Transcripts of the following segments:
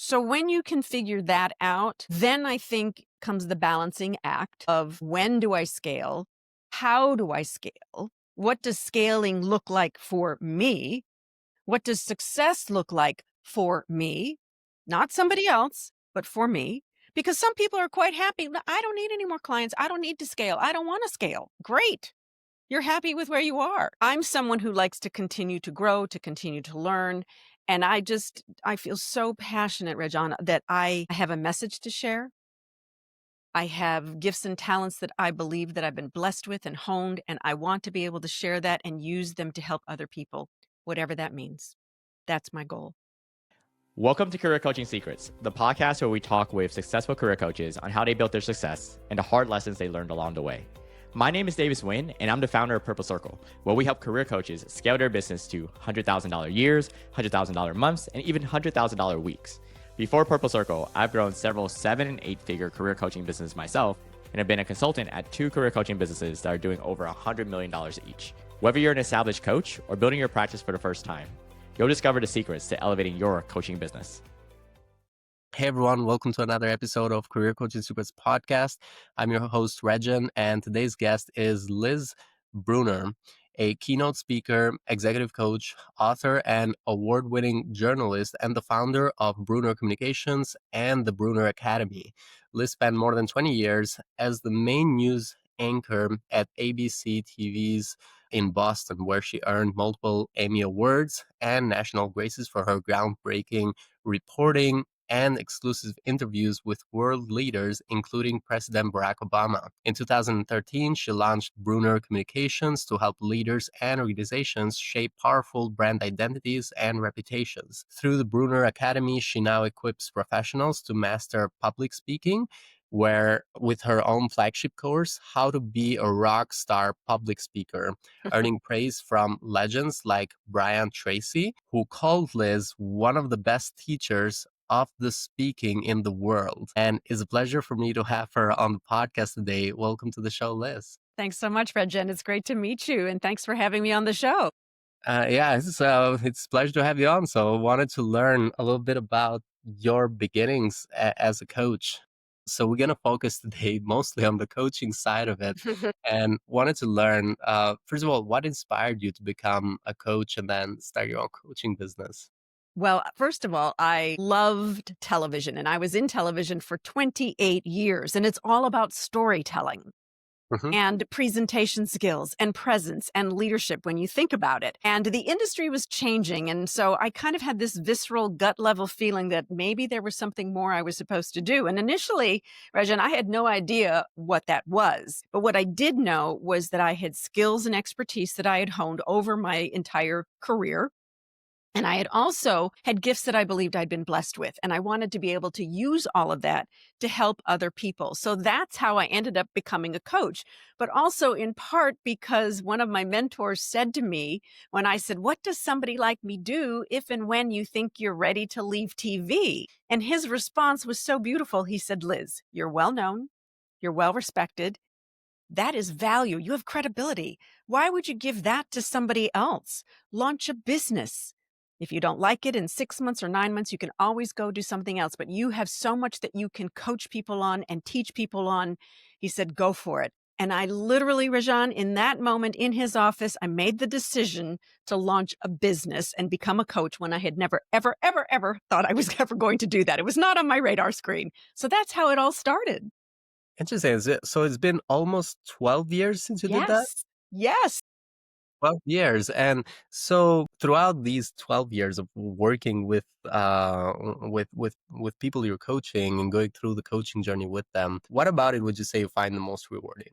So when you can figure that out, then I think comes the balancing act of when do I scale? How do I scale? What does scaling look like for me? What does success look like for me? Not somebody else, but for me. Because some people are quite happy. I don't need any more clients. I don't need to scale. I don't want to scale. Great. You're happy with where you are. I'm someone who likes to continue to grow, to continue to learn. And I feel so passionate, Rexhen, that I have a message to share. I have gifts and talents that I believe that I've been blessed with and honed, and I want to be able to share that and use them to help other people, whatever that means. That's my goal. Welcome to Career Coaching Secrets, the podcast where we talk with successful career coaches on how they built their success and the hard lessons they learned along the way. My name is Davis Nguyen, and I'm the founder of Purple Circle, where we help career coaches scale their business to $100,000 years, $100,000 months, and even $100,000 weeks. Before Purple Circle, I've grown several 7- and 8-figure career coaching businesses myself, and have been a consultant at 2 career coaching businesses that are doing over $100 million each. Whether you're an established coach or building your practice for the first time, you'll discover the secrets to elevating your coaching business. Hey everyone, welcome to another episode of Career Coaching Secrets podcast. I'm your host, Rexhen, and today's guest is Liz Brunner, a keynote speaker, executive coach, author, and award-winning journalist, and the founder of Brunner Communications and the Brunner Academy. Liz spent more than 20 years as the main news anchor at ABC TV's in Boston, where she earned multiple Emmy Awards and national graces for her groundbreaking reporting and exclusive interviews with world leaders, including President Barack Obama. In 2013, she launched Brunner Communications to help leaders and organizations shape powerful brand identities and reputations. Through the Brunner Academy, she now equips professionals to master public speaking, where with her own flagship course, How to Be a Rock Star Public Speaker, earning praise from legends like Brian Tracy, who called Liz one of the best teachers of the speaking in the world. And it's a pleasure for me to have her on the podcast today. Welcome to the show, Liz. Thanks so much, Rexhen. It's great to meet you, and thanks for having me on the show. It's a pleasure to have you on. So I wanted to learn a little bit about your beginnings as a coach. So we're going to focus today mostly on the coaching side of it, and wanted to learn, first of all, what inspired you to become a coach and then start your own coaching business? Well, first of all, I loved television, and I was in television for 28 years, and it's all about storytelling and presentation skills and presence and leadership when you think about it. And the industry was changing. And so I kind of had this visceral gut level feeling that maybe there was something more I was supposed to do. And initially, Rexhen, I had no idea what that was. But what I did know was that I had skills and expertise that I had honed over my entire career. And I had also had gifts that I believed I'd been blessed with. And I wanted to be able to use all of that to help other people. So that's how I ended up becoming a coach, but also in part because one of my mentors said to me when I said, "What does somebody like me do if and when you think you're ready to leave TV?" And his response was so beautiful. He said, "Liz, you're well known, you're well respected. That is value. You have credibility. Why would you give that to somebody else? Launch a business. If you don't like it in 6 months or 9 months, you can always go do something else. But you have so much that you can coach people on and teach people on." He said, "Go for it." And I literally, Rexhen, in that moment in his office, I made the decision to launch a business and become a coach when I had never, ever, ever, ever thought I was ever going to do that. It was not on my radar screen. So that's how it all started. Interesting. So it's been almost 12 years since you did that? Yes. Yes. 12 years. And so throughout these 12 years of working with people you're coaching and going through the coaching journey with them, what about it would you say you find the most rewarding?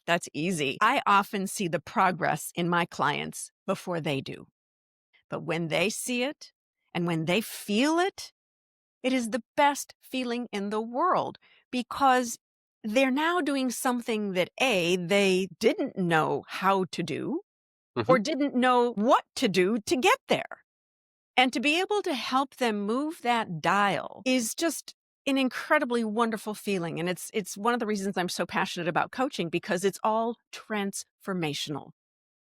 That's easy. I often see the progress in my clients before they do. But when they see it and when they feel it, it is the best feeling in the world because they're now doing something that A, they didn't know how to do Mhm. or didn't know what to do to get there. And to be able to help them move that dial is just an incredibly wonderful feeling. And it's one of the reasons I'm so passionate about coaching because it's all transformational.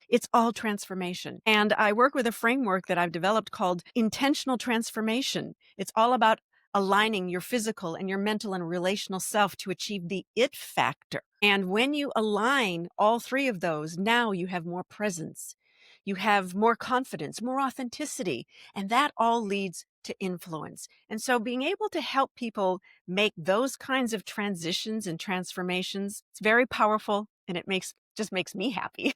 It's all transformation. And I work with a framework that I've developed called intentional transformation. It's all about aligning your physical and your mental and relational self to achieve the it factor. And when you align all three of those, now you have more presence, you have more confidence, more authenticity, and that all leads to influence. And so being able to help people make those kinds of transitions and transformations, it's very powerful, and it just makes me happy.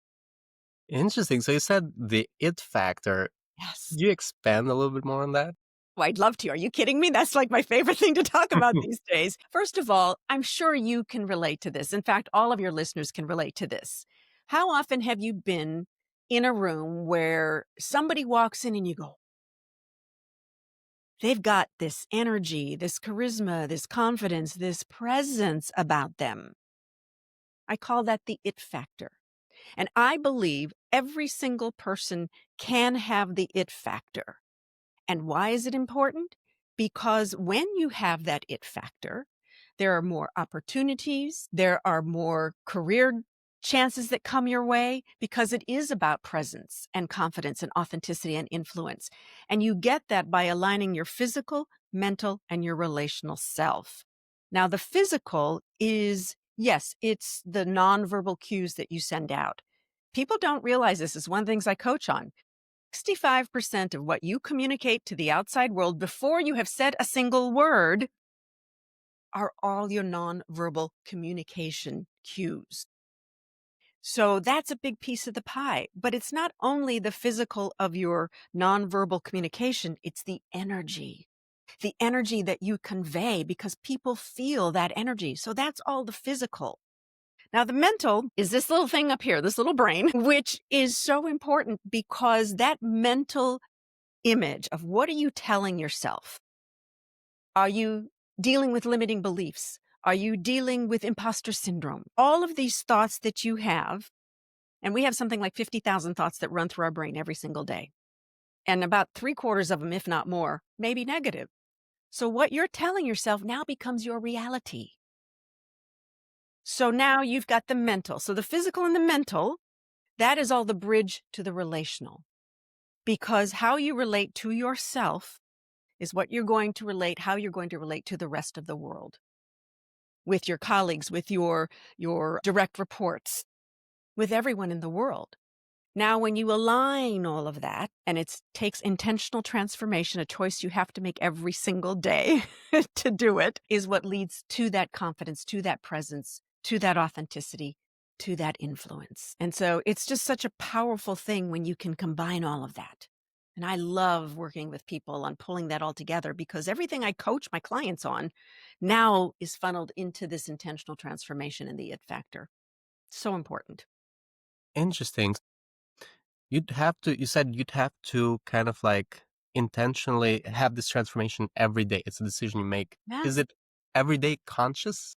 Interesting. So you said the it factor. Yes. Could you expand a little bit more on that? Oh, I'd love to. Are you kidding me? That's like my favorite thing to talk about these days. First of all, I'm sure you can relate to this. In fact, all of your listeners can relate to this. How often have you been in a room where somebody walks in and you go, they've got this energy, this charisma, this confidence, this presence about them? I call that the it factor. And I believe every single person can have the it factor. And why is it important? Because when you have that it factor, there are more opportunities, there are more career chances that come your way because it is about presence and confidence and authenticity and influence. And you get that by aligning your physical, mental, and your relational self. Now, the physical is, yes, it's the nonverbal cues that you send out. People don't realize this is one of the things I coach on. 65% of what you communicate to the outside world before you have said a single word are all your nonverbal communication cues. So that's a big piece of the pie. But it's not only the physical of your nonverbal communication, it's the energy that you convey because people feel that energy. So that's all the physical. Now, the mental is this little thing up here, this little brain, which is so important because that mental image of what are you telling yourself? Are you dealing with limiting beliefs? Are you dealing with imposter syndrome? All of these thoughts that you have, and we have something like 50,000 thoughts that run through our brain every single day. And about 3/4 of them, if not more, may be negative. So what you're telling yourself now becomes your reality. So now you've got the mental. So the physical and the mental, that is all the bridge to the relational. Because how you relate to yourself is what you're going to relate, how you're going to relate to the rest of the world, with your colleagues, with your direct reports, with everyone in the world. Now, when you align all of that, and it takes intentional transformation, a choice you have to make every single day to do it, is what leads to that confidence, to that presence, to that authenticity, to that influence. And so it's just such a powerful thing when you can combine all of that. And I love working with people on pulling that all together because everything I coach my clients on now is funneled into this intentional transformation in the it factor. So important. Interesting. You said you'd have to kind of like intentionally have this transformation every day. It's a decision you make. Is Yes. it everyday conscious?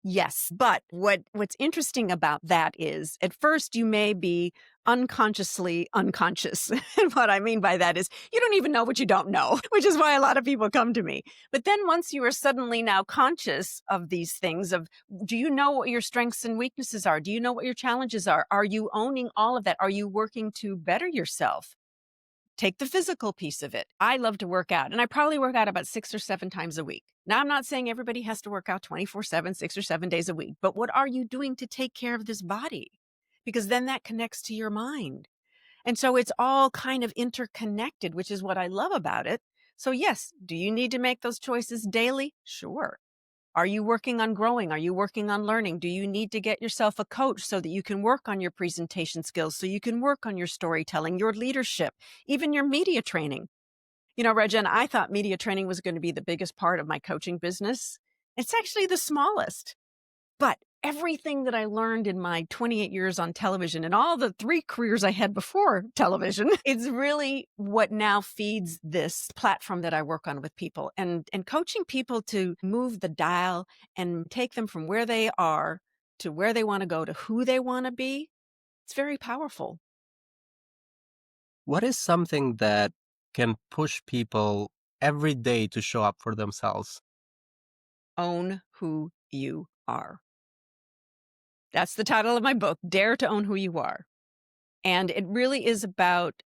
Yes, but what's interesting about that is at first you may be unconsciously unconscious. And what I mean by that is you don't even know what you don't know, which is why a lot of people come to me. But then once you are suddenly now conscious of these things of do you know what your strengths and weaknesses are? Do you know what your challenges are? Are you owning all of that? Are you working to better yourself? Take the physical piece of it. I love to work out, and I probably work out about 6 or 7 times a week. Now, I'm not saying everybody has to work out 24/7, 6 or 7 days a week, but what are you doing to take care of this body? Because then that connects to your mind. And so it's all kind of interconnected, which is what I love about it. So, yes, do you need to make those choices daily? Sure. Are you working on growing? Are you working on learning? Do you need to get yourself a coach so that you can work on your presentation skills, so you can work on your storytelling, your leadership, even your media training? You know, Regen, I thought media training was going to be the biggest part of my coaching business. It's actually the smallest. But everything that I learned in my 28 years on television and all the 3 careers I had before television, it's really what now feeds this platform that I work on with people and coaching people to move the dial and take them from where they are to where they want to go to who they want to be. It's very powerful. What is something that can push people every day to show up for themselves? Own who you are. That's the title of my book, Dare to Own Who You Are. And it really is about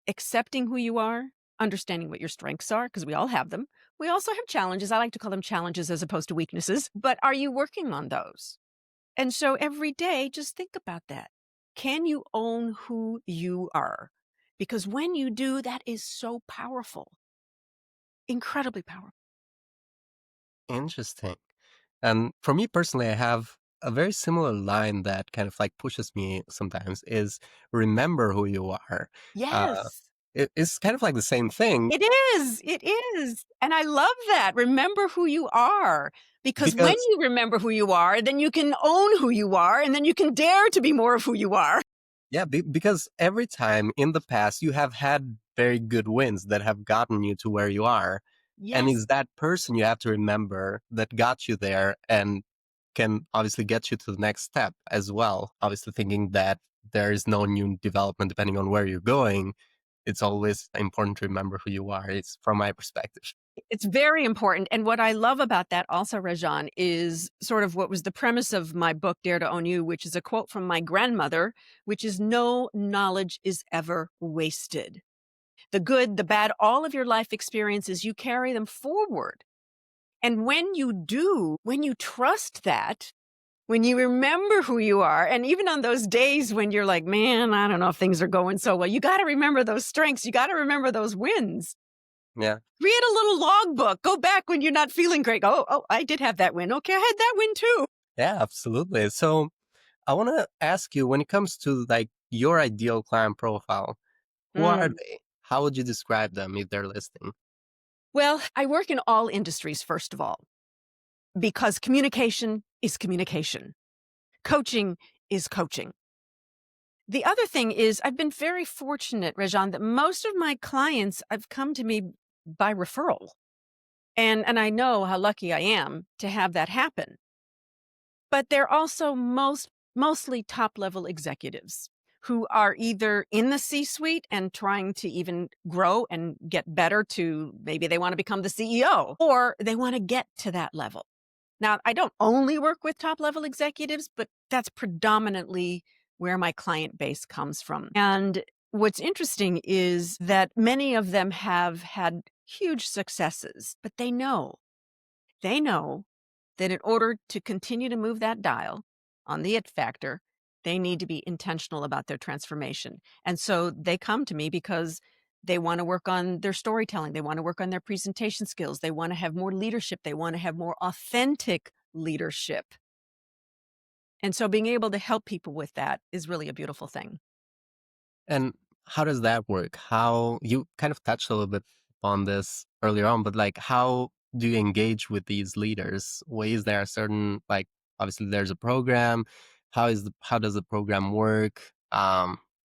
accepting who you are, understanding what your strengths are, because we all have them. We also have challenges. I like to call them challenges as opposed to weaknesses, but are you working on those? And so every day, just think about that. Can you own who you are? Because when you do, that is so powerful, incredibly powerful. Interesting. And for me personally, I have a very similar line that kind of like pushes me sometimes is remember who you are. Uh, Yes, it's kind of like the same thing it is. It is. And I love that. Remember who you are. Because when because you remember who you are, then you can own who you are, and then you can dare to be more of who you are. yeah, because every time in the past you have had very good wins that have gotten you to where you are. And Yes. it's that person you have to remember that got you there and can obviously get you to the next step as well. Obviously, thinking that there is no new development depending on where you're going. It's always important to remember who you are. It's from my perspective. It's very important. And what I love about that also, Rajan, is sort of what was the premise of my book, Dare to Own You, which is a quote from my grandmother, which is no knowledge is ever wasted. The good, the bad, all of your life experiences, you carry them forward. And when you do, when you trust that, when you remember who you are, and even on those days when you're like, man, I don't know if things are going so well, you got to remember those strengths. You got to remember those wins. Yeah. Create a little logbook. Go back when you're not feeling great. Oh, I did have that win. Okay, I had that win too. Yeah, absolutely. So I want to ask you when it comes to like your ideal client profile, who are Mm. they? How would you describe them if they're listening? Well, I work in all industries, first of all, because communication is communication. Coaching is coaching. The other thing is I've been very fortunate, Rajan, that most of my clients have come to me by referral. And I know how lucky I am to have that happen. But they're also mostly top level executives who are either in the C-suite and trying to even grow and get better to maybe they want to become the CEO or they want to get to that level. Now, I don't only work with top level executives, but that's predominantly where my client base comes from. And what's interesting is that many of them have had huge successes, but they know that in order to continue to move that dial on the it factor, they need to be intentional about their transformation. And so they come to me because they want to work on their storytelling. They want to work on their presentation skills. They want to have more leadership. They want to have more authentic leadership. And so being able to help people with that is really a beautiful thing. And how does that work? How you kind of touched a little bit on this earlier on, but like how do you engage with these leaders? Is there a certain like obviously there's a program. How does the program work?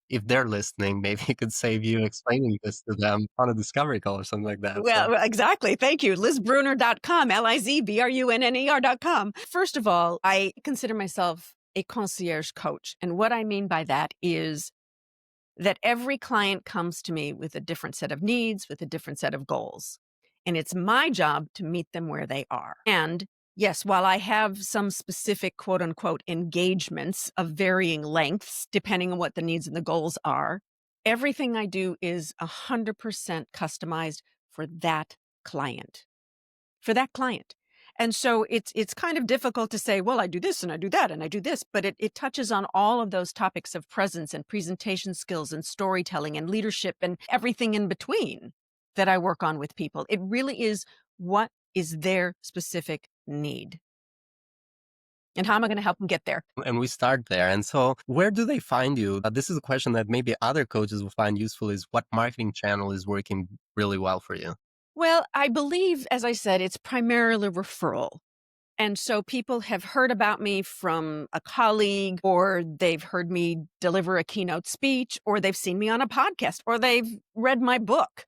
If they're listening, maybe it could save you explaining this to them on a discovery call or something like that. So Well, exactly. Thank you. LizBrunner.com, LizBrunner.com. First of all, I consider myself a concierge coach. And what I mean by that is that every client comes to me with a different set of needs, with a different set of goals. And it's my job to meet them where they are. And yes, while I have some specific quote unquote engagements of varying lengths, depending on what the needs and the goals are, everything I do is 100% customized for that client, for that client. And so it's kind of difficult to say, well, I do this and I do that and I do this, but it touches on all of those topics of presence and presentation skills and storytelling and leadership and everything in between that I work on with people. It really is what is their specific need and how am I going to help them get there? and we start there. And so where do they find you? This is a question that maybe other coaches will find useful is what marketing channel is working really well for you? Well, I believe, as I said, it's primarily referral. And so people have heard about me from a colleague, or they've heard me deliver a keynote speech, or they've seen me on a podcast, or they've read my book.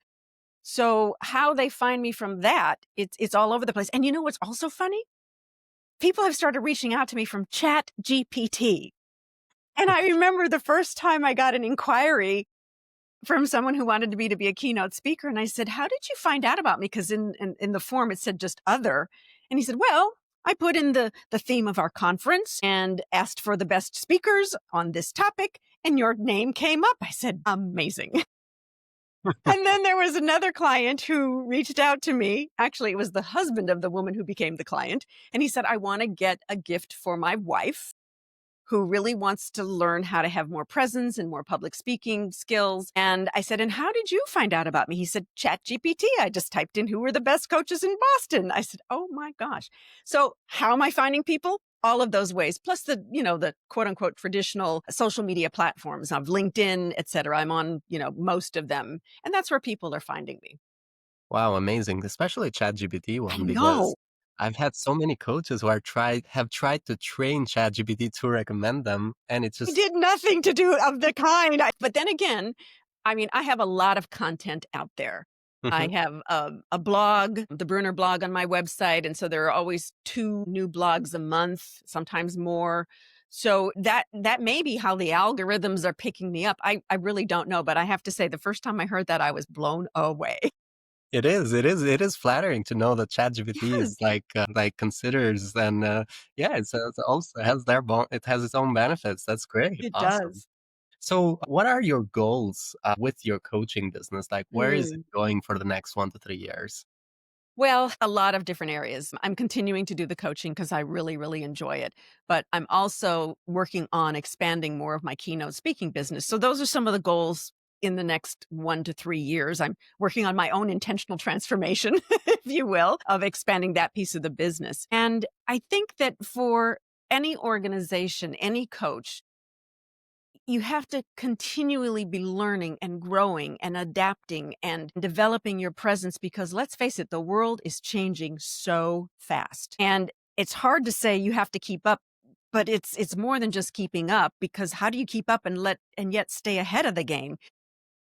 So how they find me from that, it's all over the place. And you know what's also funny? People have started reaching out to me from ChatGPT. And I remember the first time I got an inquiry from someone who wanted me to be a keynote speaker. And I said, how did you find out about me? Because in the form, it said just other. And he said, well, I put in the theme of our conference and asked for the best speakers on this topic. And your name came up. I said, amazing. And then there was another client who reached out to me. Actually, it was the husband of the woman who became the client. And he said, I want to get a gift for my wife who really wants to learn how to have more presence and more public speaking skills. And I said, and how did you find out about me? He said, ChatGPT. I just typed in who were the best coaches in Boston. I said, oh my gosh. So how am I finding people? All of those ways, plus the quote unquote traditional social media platforms of LinkedIn, et cetera. I'm on, most of them. And that's where people are finding me. Wow, amazing. Especially ChatGPT I one, because know. I've had so many coaches who have tried to train ChatGPT to recommend them, and it's I just did nothing to do of the kind. But then again, I mean, I have a lot of content out there. I Mhm. have a blog, the Brunner blog on my website. And so there are always 2 new blogs a month, sometimes more. So that may be how the algorithms are picking me up. I really don't know. But I have to say, the first time I heard that, I was blown away. it is flattering to know that ChatGPT Yes, is like considers and yeah, it's also it has its own benefits. That's great. it Awesome. does. So, what are your goals with your coaching business? Like, where is it Mm. going for the next 1 to 3 years? Well, a lot of different areas. I'm continuing to do the coaching because I really, really enjoy it. But I'm also working on expanding more of my keynote speaking business. So those are some of the goals in the next 1 to 3 years. I'm working on my own intentional transformation, if you will, of expanding that piece of the business. And I think that for any organization, any coach, you have to continually be learning and growing and adapting and developing your presence because let's face it, the world is changing so fast. And it's hard to say you have to keep up, but it's more than just keeping up because how do you keep up and yet stay ahead of the game?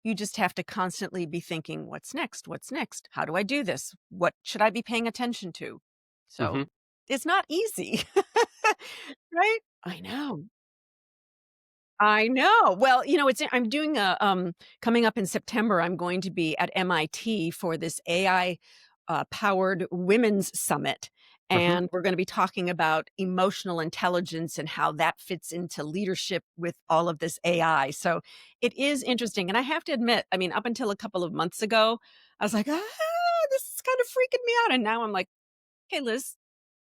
You just have to constantly be thinking, what's next? What's next? How do I do this? What should I be paying attention to? So Hmm. it's not easy. Right? I know. I know. Well, I'm doing coming up in September, I'm going to be at MIT for this AI powered women's summit. Hmm. And we're going to be talking about emotional intelligence and how that fits into leadership with all of this AI. So it is interesting. And I have to admit, I mean, up until a couple of months ago, I was like, this is kind of freaking me out. And now I'm like, hey, Liz,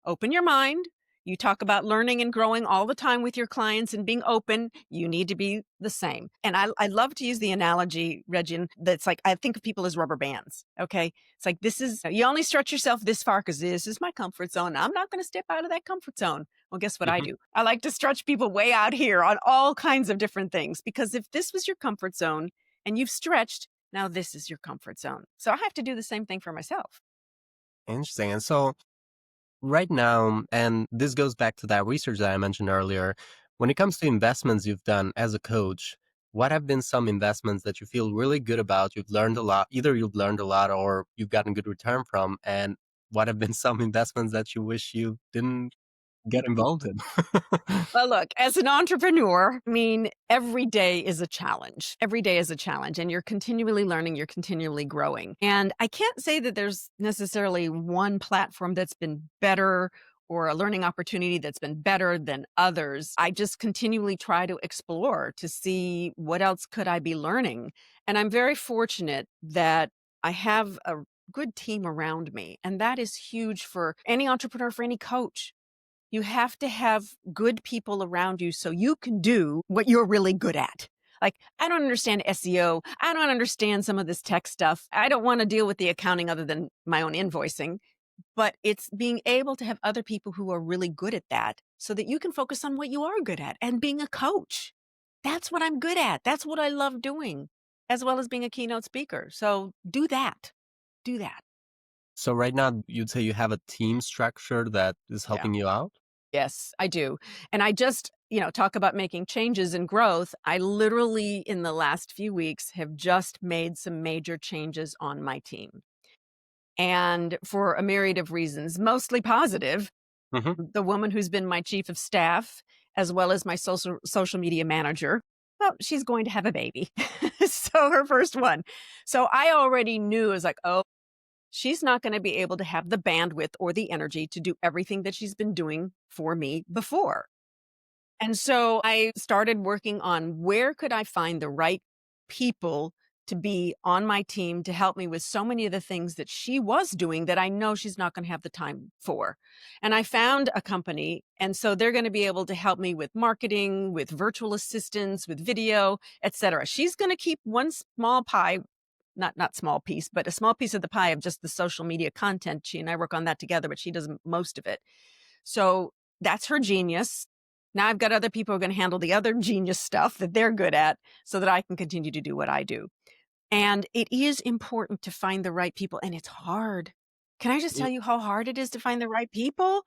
open your mind. You talk about learning and growing all the time with your clients and being open. You need to be the same. And I love to use the analogy, Regin, that's like, I think of people as rubber bands. Okay. It's like, you only stretch yourself this far because this is my comfort zone. I'm not going to step out of that comfort zone. Well, guess what I Hmm. do? I like to stretch people way out here on all kinds of different things because if this was your comfort zone and you've stretched, now this is your comfort zone. So I have to do the same thing for myself. Interesting. And so, right now, and this goes back to that research that I mentioned earlier, when it comes to investments you've done as a coach, what have been some investments that you feel really good about? You've learned a lot, either you've learned a lot or you've gotten good return from, and what have been some investments that you wish you didn't get involved in? Well, look, as an entrepreneur, I mean, every day is a challenge. Every day is a challenge, and you're continually learning, you're continually growing. And I can't say that there's necessarily one platform that's been better or a learning opportunity that's been better than others. I just continually try to explore to see what else could I be learning. And I'm very fortunate that I have a good team around me, and that is huge for any entrepreneur, for any coach. You have to have good people around you so you can do what you're really good at. Like, I don't understand SEO. I don't understand some of this tech stuff. I don't want to deal with the accounting other than my own invoicing. But it's being able to have other people who are really good at that so that you can focus on what you are good at and being a coach. That's what I'm good at. That's what I love doing, as well as being a keynote speaker. So do that. Do that. So right now, you'd say you have a team structure that is Yeah. helping you out? Yes, I do. And I just, talk about making changes and growth. I literally, in the last few weeks, have just made some major changes on my team. And for a myriad of reasons, mostly positive. Hmm. The woman who's been my chief of staff, as well as my social media manager, well, she's going to have a baby. So her first one. So I already knew, I was like, oh, she's not going to be able to have the bandwidth or the energy to do everything that she's been doing for me before. And so I started working on where could I find the right people to be on my team to help me with so many of the things that she was doing that I know she's not going to have the time for. And I found a company, and so they're going to be able to help me with marketing, with virtual assistants, with video, etc. She's going to keep one small pie, not small piece, but a small piece of the pie of just the social media content. She and I work on that together, but she does most of it. So that's her genius. Now I've got other people who are going to handle the other genius stuff that they're good at so that I can continue to do what I do. And it is important to find the right people, and it's hard. Can I just tell It, you how hard it is to find the right people?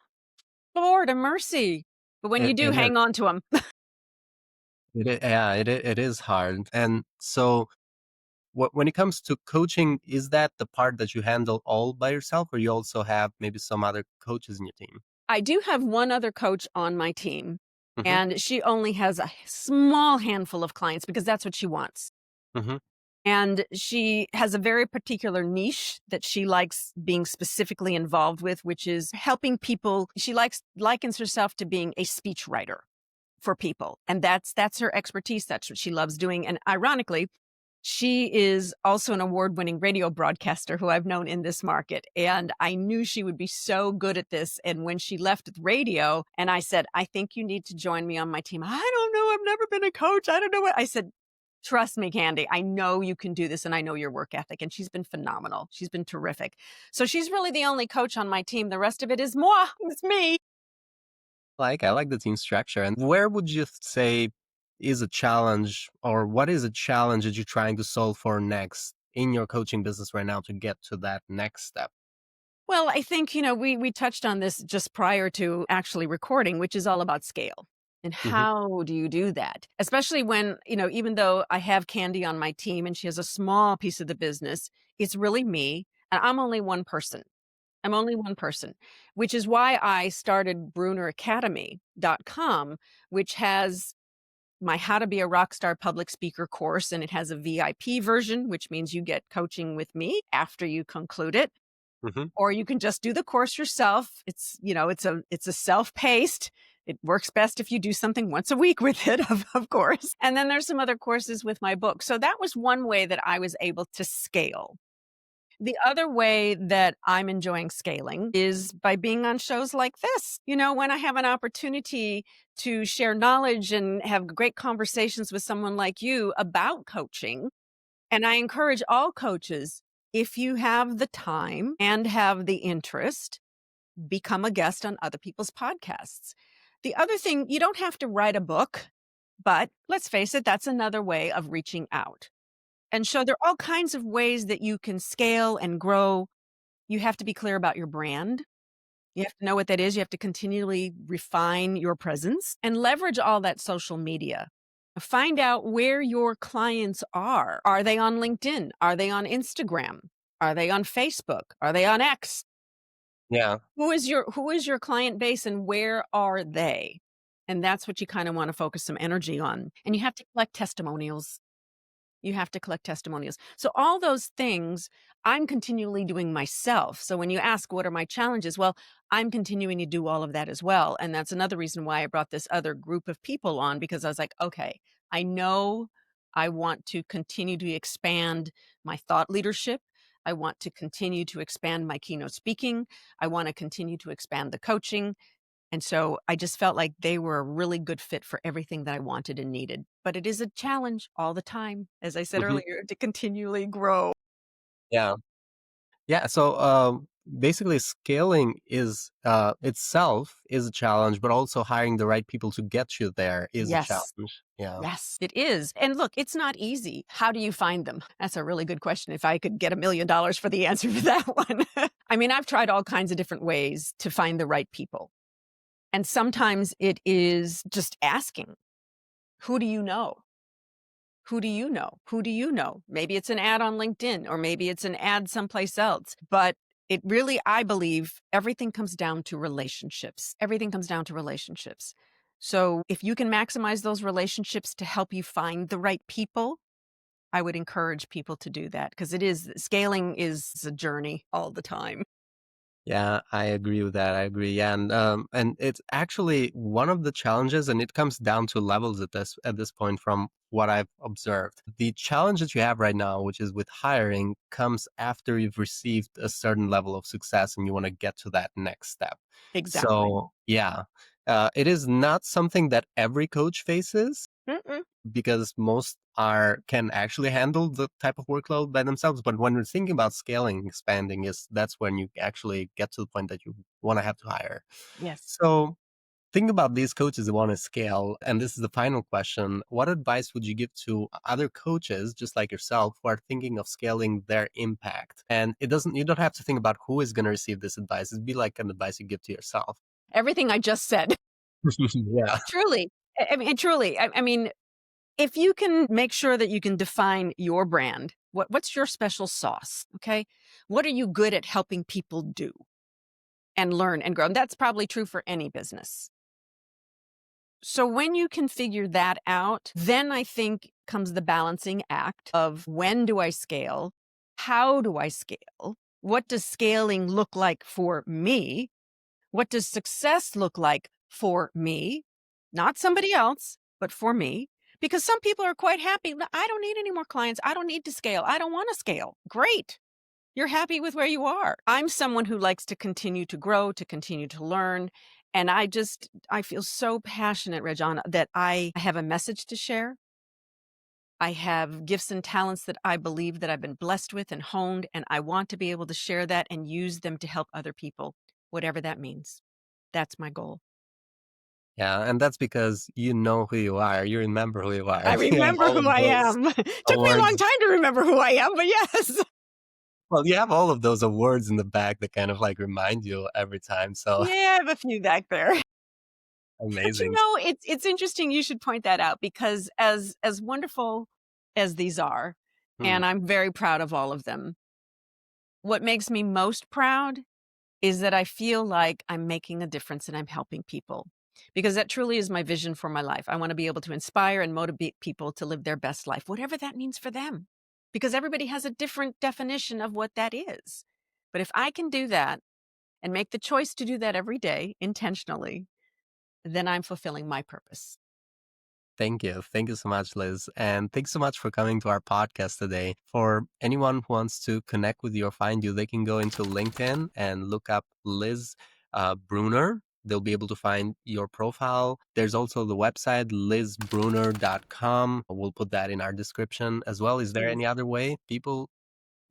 Lord of mercy. But when you it, do, it is. hang on to them. Yeah, it is hard. And so, when it comes to coaching, is that the part that you handle all by yourself, or you also have maybe some other coaches in your team? I do have one other coach on my team, Hmm. and she only has a small handful of clients because that's what she wants. Hmm. And she has a very particular niche that she likes being specifically involved with, which is helping people. She likens herself to being a speech writer for people. And that's her expertise. That's what she loves doing. And ironically, she is also an award-winning radio broadcaster who I've known in this market. And I knew she would be so good at this. And when she left radio and I said, I think you need to join me on my team. I don't know. I've never been a coach. I don't know what I said. Trust me, Candy, I know you can do this and I know your work ethic. And she's been phenomenal. She's been terrific. So she's really the only coach on my team. The rest of it is moi. It's me. I like the team structure. And where would you say is a challenge, or what is a challenge that you're trying to solve for next in your coaching business right now to get to that next step? Well, I think, we touched on this just prior to actually recording, which is all about scale. And Hmm. how do you do that? Especially when, even though I have Candy on my team and she has a small piece of the business, it's really me. And I'm only one person. I'm only one person, which is why I started BrunnerAcademy.com, which has my How to Be a Rockstar Public Speaker course. And it has a VIP version, which means you get coaching with me after you conclude it, Hmm. or you can just do the course yourself. It's a self-paced. It works best if you do something once a week with it, of course. And then there's some other courses with my book. So that was one way that I was able to scale. The other way that I'm enjoying scaling is by being on shows like this. When I have an opportunity to share knowledge and have great conversations with someone like you about coaching, and I encourage all coaches, if you have the time and have the interest, become a guest on other people's podcasts. The other thing, you don't have to write a book, but let's face it, that's another way of reaching out. And so there are all kinds of ways that you can scale and grow. You have to be clear about your brand. You have to know what that is. You have to continually refine your presence and leverage all that social media. Find out where your clients are. Are they on LinkedIn? Are they on Instagram? Are they on Facebook? Are they on X? Yeah. Who is your client base and where are they? And that's what you kind of want to focus some energy on. And you have to collect testimonials. You have to collect testimonials. So all those things I'm continually doing myself. So when you ask, what are my challenges? Well, I'm continuing to do all of that as well. And that's another reason why I brought this other group of people on, because I was like, okay, I know I want to continue to expand my thought leadership. I want to continue to expand my keynote speaking. I want to continue to expand the coaching. And so I just felt like they were a really good fit for everything that I wanted and needed. But it is a challenge all the time, as I said Hmm. earlier, to continually grow. Yeah. Yeah. So, basically, scaling is itself is a challenge, but also hiring the right people to get you there is a Yes. challenge. Yeah. Yes, it is. And look, it's not easy. How do you find them? That's a really good question. If I could get $1 million for the answer for that one. I mean, I've tried all kinds of different ways to find the right people. And sometimes it is just asking, who do you know? Who do you know? Who do you know? Maybe it's an ad on LinkedIn or maybe it's an ad someplace else. But it really, I believe, everything comes down to relationships. Everything comes down to relationships. So if you can maximize those relationships to help you find the right people, I would encourage people to do that because scaling is a journey all the time. Yeah, I agree with that. I agree. Yeah, and it's actually one of the challenges, and it comes down to levels at this point, from what I've observed. The challenge that you have right now, which is with hiring, comes after you've received a certain level of success and you want to get to that next step. Exactly. So, yeah, it is not something that every coach faces Mm-mm. because most are can actually handle the type of workload by themselves. But when we're thinking about scaling, expanding, is that's when you actually get to the point that you want to have to hire. Yes. So think about these coaches who want to scale. And this is the final question. What advice would you give to other coaches, just like yourself, who are thinking of scaling their impact? And you don't have to think about who is going to receive this advice. It'd be like an advice you give to yourself. Everything I just said. Yeah. Truly. Truly. I mean, if you can make sure that you can define your brand, what's your special sauce? Okay. What are you good at helping people do and learn and grow? And that's probably true for any business. So when you can figure that out, then I think comes the balancing act of when do I scale? How do I scale? What does scaling look like for me? What does success look like for me? Not somebody else, but for me. Because some people are quite happy. I don't need any more clients. I don't need to scale. I don't want to scale. Great. You're happy with where you are. I'm someone who likes to continue to grow, to continue to learn. And I feel so passionate, Rexhen, that I have a message to share. I have gifts and talents that I believe that I've been blessed with and honed, and I want to be able to share that and use them to help other people, whatever that means. That's my goal. Yeah, and that's because you know who you are. You remember who you are. I You have remember all who of I those am. Took me a long awards. time to remember who I am, but yes. Well, you have all of those awards in the back that kind of like remind you every time. So Yeah, I have a few back there. But amazing. it's interesting you should point that out because as wonderful as these are, Hmm. and I'm very proud of all of them, what makes me most proud is that I feel like I'm making a difference and I'm helping people. Because that truly is my vision for my life. I want to be able to inspire and motivate people to live their best life, whatever that means for them. Because everybody has a different definition of what that is. But if I can do that and make the choice to do that every day intentionally, then I'm fulfilling my purpose. Thank you. Thank you so much, Liz. And thanks so much for coming to our podcast today. For anyone who wants to connect with you or find you, they can go into LinkedIn and look up Liz Brunner. They'll be able to find your profile. There's also the website, lizbrunner.com. We'll put that in our description as well. Is there Please. any other way people?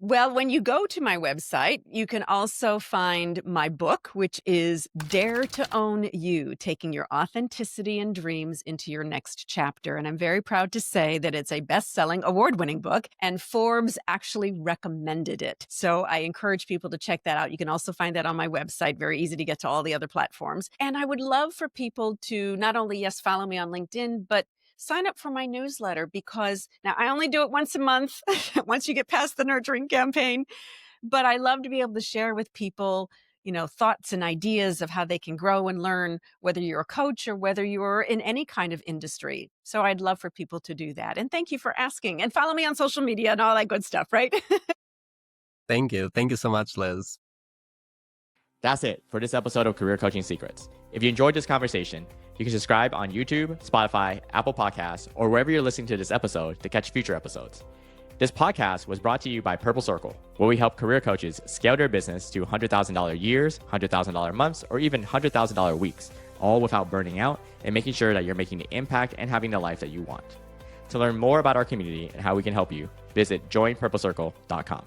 Well, when you go to my website, you can also find my book, which is Dare to Own You, taking your authenticity and dreams into your next chapter. And I'm very proud to say that it's a best-selling, award-winning book, and Forbes actually recommended it. So I encourage people to check that out. You can also find that on my website, very easy to get to all the other platforms. And I would love for people to not only, yes, follow me on LinkedIn, but sign up for my newsletter because now I only do it once a month once you get past the nurturing campaign. But I love to be able to share with people, thoughts and ideas of how they can grow and learn, whether you're a coach or whether you're in any kind of industry. So I'd love for people to do that. And thank you for asking and follow me on social media and all that good stuff, right? Thank you. Thank you so much, Liz. That's it for this episode of Career Coaching Secrets. If you enjoyed this conversation, you can subscribe on YouTube, Spotify, Apple Podcasts, or wherever you're listening to this episode to catch future episodes. This podcast was brought to you by Purple Circle, where we help career coaches scale their business to $100,000 years, $100,000 months, or even $100,000 weeks, all without burning out and making sure that you're making the impact and having the life that you want. To learn more about our community and how we can help you, visit joinpurplecircle.com.